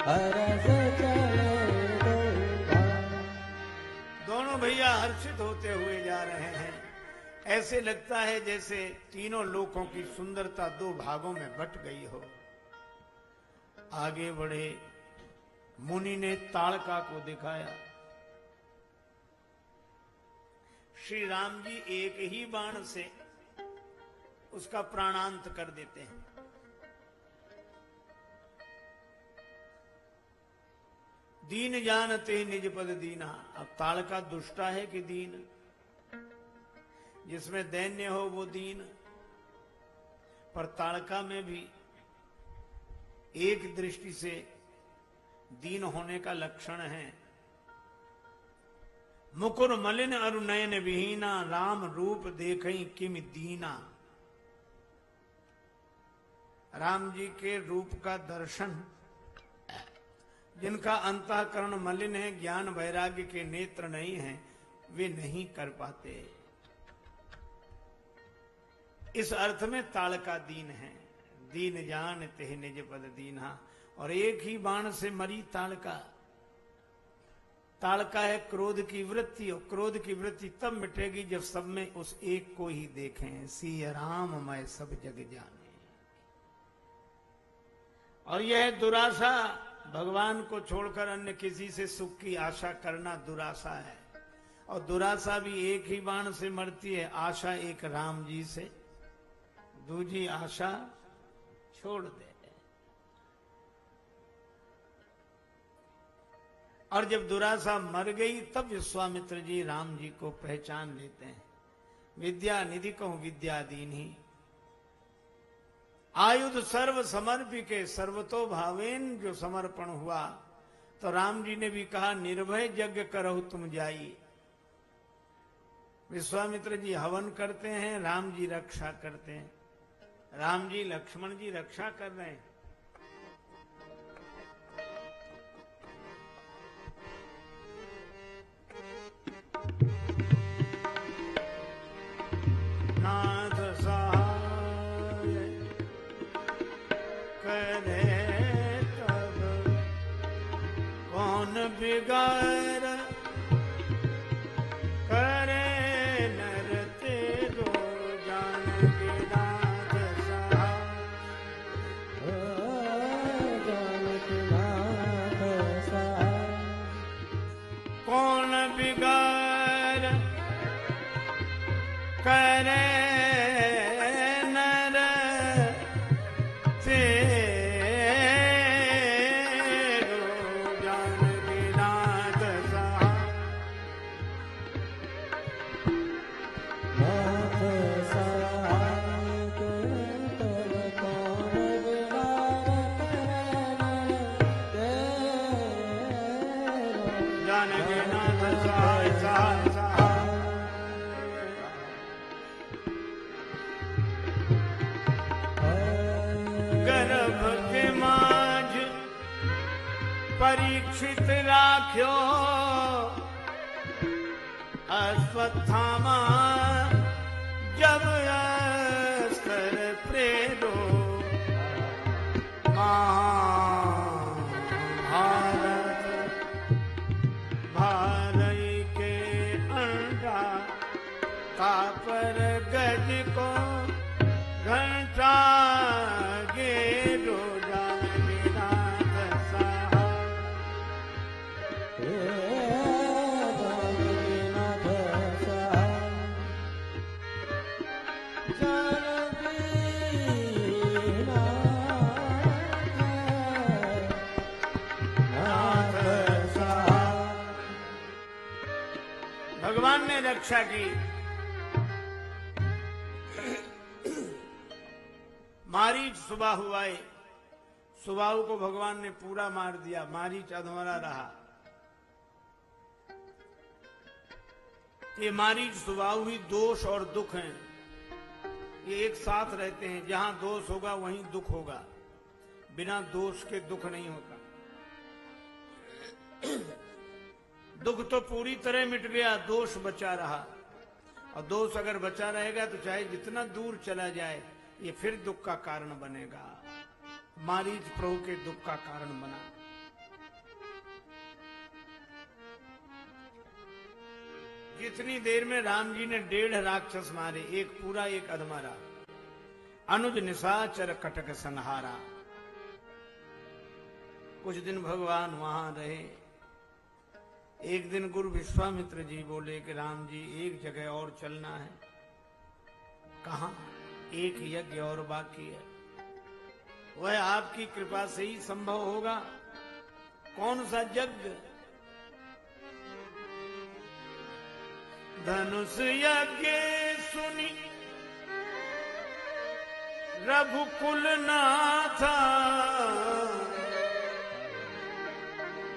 हरस चले दो भाग। दोनों भैया हर्षित होते हुए जा रहे हैं। ऐसे लगता है जैसे तीनों लोकों की सुंदरता दो भागों में बट गई हो। आगे बढ़े, मुनि ने ताड़का को दिखाया। श्री राम जी एक ही बाण से उसका प्राणांत कर देते हैं। दीन जानते निज पद दीना। अब ताड़का दुष्टा है कि दीन? जिसमें दैन्य हो वो दीन। पर ताड़का में भी एक दृष्टि से दीन होने का लक्षण है। मुकुर मलिन अरु नयन विहीना, राम रूप देखई किम दीना। राम जी के रूप का दर्शन जिनका अंतःकरण मलिन है, ज्ञान वैराग्य के नेत्र नहीं हैं, वे नहीं कर पाते। इस अर्थ में ताड़का दीन है। दीन जान तेह निज पद दीना। और एक ही बाण से मरी ताड़का। ताड़का है क्रोध की वृत्ति, और क्रोध की वृत्ति तब मिटेगी जब सब में उस एक को ही देखें। सिया राम मैं सब जग जाने। और यह दुराशा, भगवान को छोड़कर अन्य किसी से सुख की आशा करना दुराशा है। और दुराशा भी एक ही बाण से मरती है। आशा एक राम जी से, दूजी आशा छोड़ दे। और जब दुराशा मर गई तब विश्वामित्र जी राम जी को पहचान लेते हैं। विद्या निधि कहूं विद्या दीन ही, आयुध सर्व समर्पिके सर्वतो भावेन। जो समर्पण हुआ तो राम जी ने भी कहा निर्भय यज्ञ करो तुम जाइए। विश्वामित्र जी हवन करते हैं, राम जी रक्षा करते हैं। राम जी लक्ष्मण जी रक्षा कर रहे हैं। नाथ सहाय करे तब कौन बिगाड़, करे नर तेरो जानकी नाथ सहाय। जानकी नाथ सहाय। कौन बिगाड़, करे नर तेरो जानकी नाथ सहाय। नाथ सहाय तब कौन बिगाड़, तेरो जानकी नाथ सहाय सहाय सहाय। गर्भ के माझ परीक्षित राख्यो, अश्वत्थामा जब अस्त्र प्रेरो। महाभारत भारई के अंडा, कापर गज को घंटा गेरो। जानकी नाथ सहाय। जानकी नाथ सहाय। जानकी नाथ सहाय। भगवान ने रक्षा की। मारीच सुबाहु आए, सुबाहु को भगवान ने पूरा मार दिया। मारीच अधमरा रहा। ये मारीच सुबाहु ही दोष और दुख हैं। ये एक साथ रहते हैं। जहां दोष होगा वहीं दुख होगा। बिना दोष के दुख नहीं होता। दुख तो पूरी तरह मिट गया, दोष बचा रहा। और दोष अगर बचा रहेगा तो चाहे जितना दूर चला जाए ये फिर दुख का कारण बनेगा। मारीच प्रभु के दुख का कारण बना। इतनी देर में राम जी ने 1.5 राक्षस मारे, एक पूरा एक अधमरा। अनुज निशाचर कटक संहारा। कुछ दिन भगवान वहां रहे। एक दिन गुरु विश्वामित्र जी बोले कि राम जी एक जगह और चलना है। कहां? एक यज्ञ और बाकी है, वह आपकी कृपा से ही संभव होगा। कौन सा यज्ञ? धनुष यज्ञ सुनी रघुकुल नाथा,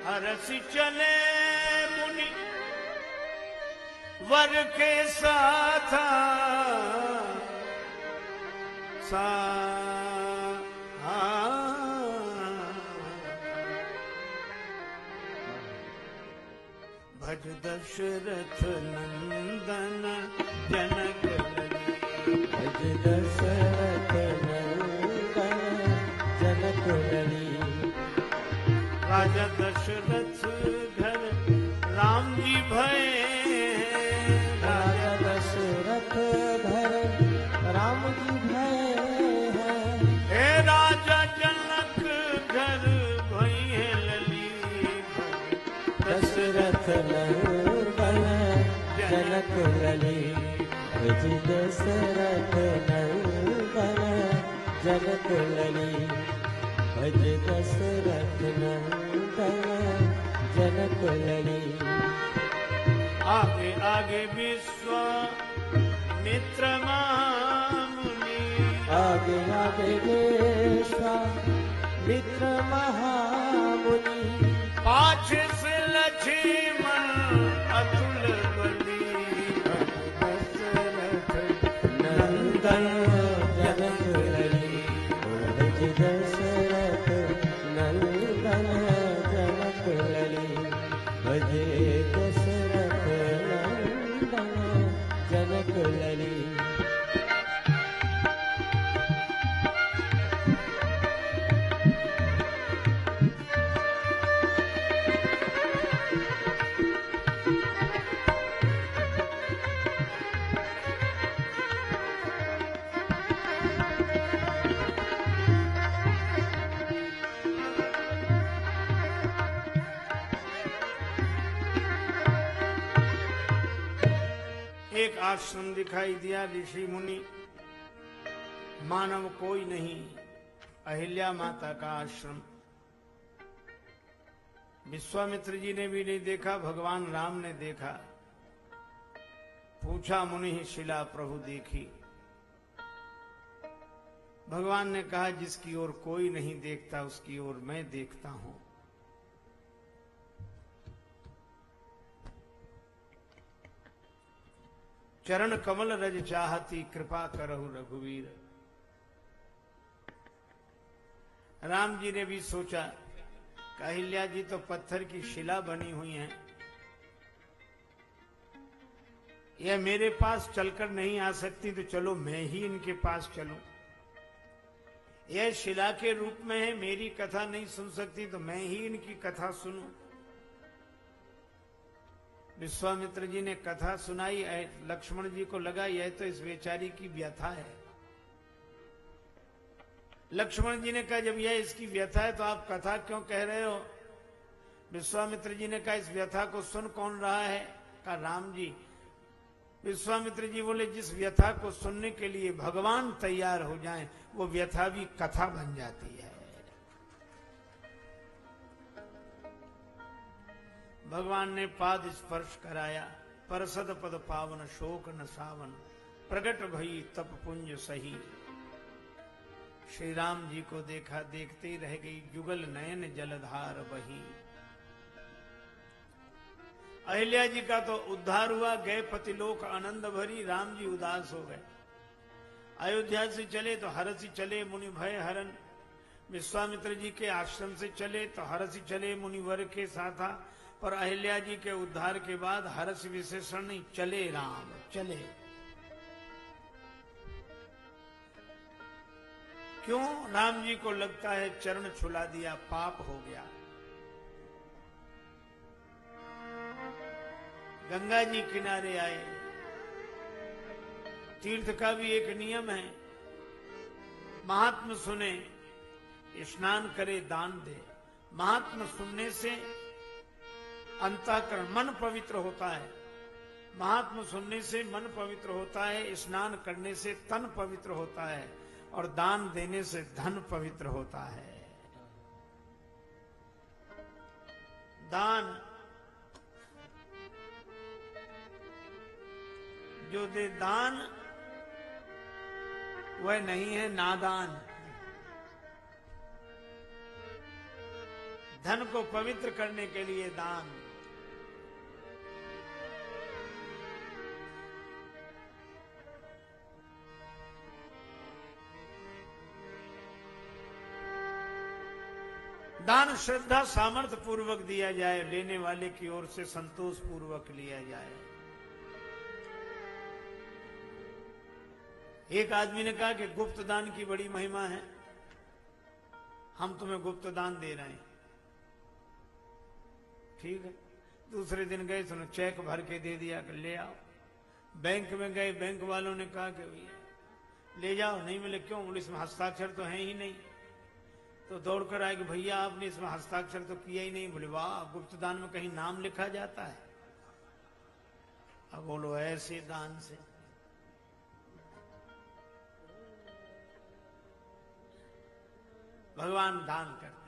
हरसि चले मुनि वर के साथा। भज दशरथ नंदन जनक लली। भज दशरथ नंदन जनक लली। राजा दशरथ घर राम जी भये। राजा दशरथ घर राम जी भये हैं। हे राजा जनक घर भये लली। दशरथ नंदन जनक लली। भज दशरथ नंदन जनक लली। भज दशरथ नंदन जनक लली। आगे आगे विश्वामित्र मुनि। आगे आगे विश्वामित्र महामुनि। पाछे से लक्ष्मण अतुल बली। दशरथ नंदन जनक लली। भज दशरथ नंदन जनक लली। भज दशरथ नंदन जनक लली। एक आश्रम दिखाई दिया, ऋषि मुनि, मानव कोई नहीं, अहिल्या माता का आश्रम। विश्वामित्र जी ने भी नहीं देखा, भगवान राम ने देखा। पूछा मुनि ही शिला प्रभु देखी। भगवान ने कहा जिसकी ओर कोई नहीं देखता उसकी ओर मैं देखता हूं। चरण कमल रज चाहती कृपा करहु रघुवीर। राम जी ने भी सोचा अहिल्या जी तो पत्थर की शिला बनी हुई हैं, यह मेरे पास चलकर नहीं आ सकती, तो चलो मैं ही इनके पास चलूं। यह शिला के रूप में है, मेरी कथा नहीं सुन सकती, तो मैं ही इनकी कथा सुनूं। विश्वामित्र जी ने कथा सुनाई। लक्ष्मण जी को लगा यह तो इस बेचारी की व्यथा है। लक्ष्मण जी ने कहा जब यह इसकी व्यथा है तो आप कथा क्यों कह रहे हो? विश्वामित्र जी ने कहा इस व्यथा को सुन कौन रहा है? कहा राम जी। विश्वामित्र जी बोले जिस व्यथा को सुनने के लिए भगवान तैयार हो जाएं, वो व्यथा भी कथा बन जाती है। भगवान ने पाद स्पर्श कराया, परसद पद पावन शोक न सावन, प्रगट भई तप पुंज सही। श्री राम जी को देखा, देखते ही रह गई, जुगल नयन जलधार बही। अहिल्या जी का तो उद्धार हुआ, गए पतिलोक आनंद भरी। राम जी उदास हो गए। अयोध्या से चले तो हरसि चले मुनि भय हरन। विश्वामित्र जी के आश्रम से चले तो हरसि चले मुनिवर के साथा। पर अहिल्या जी के उद्धार के बाद हर्ष विशेषण नहीं, चले राम चले। क्यों? राम जी को लगता है चरण छुला दिया, पाप हो गया। गंगा जी किनारे आए। तीर्थ का भी एक नियम है, महात्मा सुने, स्नान करे, दान दे। महात्मा सुनने से अंतःकरण मन पवित्र होता है, महात्मा सुनने से मन पवित्र होता है, स्नान करने से तन पवित्र होता है, और दान देने से धन पवित्र होता है। दान जो दे दान वह नहीं है नादान। धन को पवित्र करने के लिए दान। दान श्रद्धा सामर्थ्य पूर्वक दिया जाए, लेने वाले की ओर से संतोष पूर्वक लिया जाए। एक आदमी ने कहा कि गुप्त दान की बड़ी महिमा है, हम तुम्हें गुप्त दान दे रहे हैं। ठीक है, दूसरे दिन गए तो चेक भर के दे दिया कि ले आओ। बैंक में गए, बैंक वालों ने कहा कि भैया ले जाओ। नहीं मिले, क्यों? बोले इसमें हस्ताक्षर तो है ही नहीं। तो दौड़कर आए कि भैया आपने इसमें हस्ताक्षर तो किया ही नहीं। बोले वाह, गुप्त दान में कहीं नाम लिखा जाता है? अब बोलो ऐसे दान से भगवान दान करते।